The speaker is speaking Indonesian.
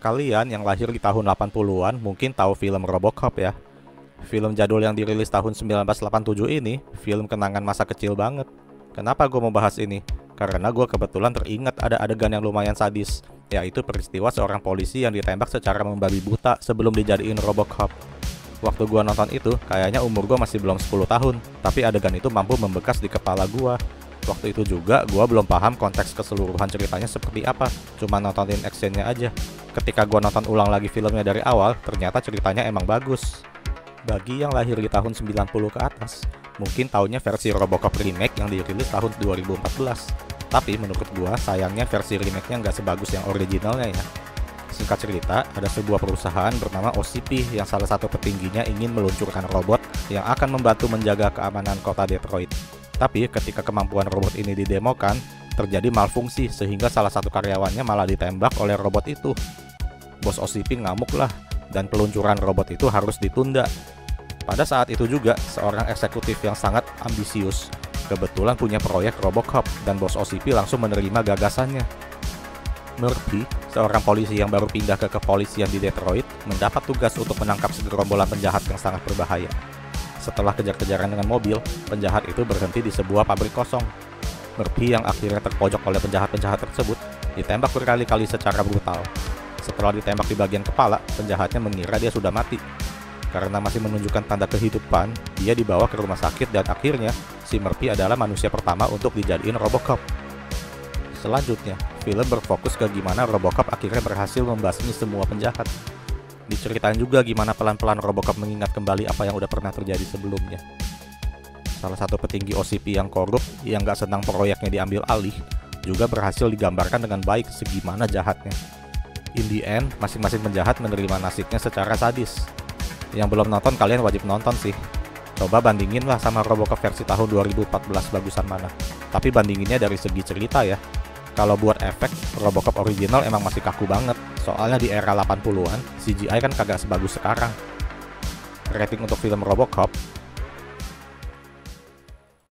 kalian yang lahir di tahun 80-an mungkin tahu film Robocop ya. Film jadul yang dirilis tahun 1987 ini, film kenangan masa kecil banget. Kenapa gue mau bahas ini? Karena gue kebetulan teringat ada adegan yang lumayan sadis, yaitu peristiwa seorang polisi yang ditembak secara membabi buta sebelum dijadiin Robocop. Waktu gue nonton itu, kayaknya umur gue masih belum 10 tahun, tapi adegan itu mampu membekas di kepala gue. Waktu itu juga gue belum paham konteks keseluruhan ceritanya seperti apa, cuma nontonin actionnya aja. Ketika gue nonton ulang lagi filmnya dari awal, ternyata ceritanya emang bagus. Bagi yang lahir di tahun 90 ke atas, mungkin taunya versi Robocop remake yang dirilis tahun 2014. Tapi menurut gue, sayangnya versi remake-nya nggak sebagus yang originalnya ya. Singkat cerita, ada sebuah perusahaan bernama OCP yang salah satu petingginya ingin meluncurkan robot yang akan membantu menjaga keamanan kota Detroit. Tapi ketika kemampuan robot ini didemokan, terjadi malfungsi sehingga salah satu karyawannya malah ditembak oleh robot itu. Bos OCP ngamuk lah, dan peluncuran robot itu harus ditunda. Pada saat itu juga, seorang eksekutif yang sangat ambisius kebetulan punya proyek Robocop, dan bos OCP langsung menerima gagasannya. Murphy, seorang polisi yang baru pindah ke kepolisian di Detroit, mendapat tugas untuk menangkap segerombolan penjahat yang sangat berbahaya. Setelah kejar-kejaran dengan mobil, penjahat itu berhenti di sebuah pabrik kosong. Murphy yang akhirnya terpojok oleh penjahat-penjahat tersebut, ditembak berkali-kali secara brutal. Setelah ditembak di bagian kepala, penjahatnya mengira dia sudah mati. Karena masih menunjukkan tanda kehidupan, dia dibawa ke rumah sakit dan akhirnya, si Murphy adalah manusia pertama untuk dijadiin Robocop. Selanjutnya, film berfokus ke gimana Robocop akhirnya berhasil membasmi semua penjahat. Diceritain juga gimana pelan-pelan Robocop mengingat kembali apa yang udah pernah terjadi sebelumnya. Salah satu petinggi OCP yang korup, yang gak senang proyeknya diambil alih, juga berhasil digambarkan dengan baik segimana jahatnya. In the end, masing-masing penjahat menerima nasibnya secara sadis. Yang belum nonton, kalian wajib nonton sih. Coba bandingin lah sama Robocop versi tahun 2014 bagusan mana. Tapi bandinginnya dari segi cerita ya. Kalau buat efek, Robocop original emang masih kaku banget. Soalnya di era 80-an, CGI kan kagak sebagus sekarang. Rating untuk film Robocop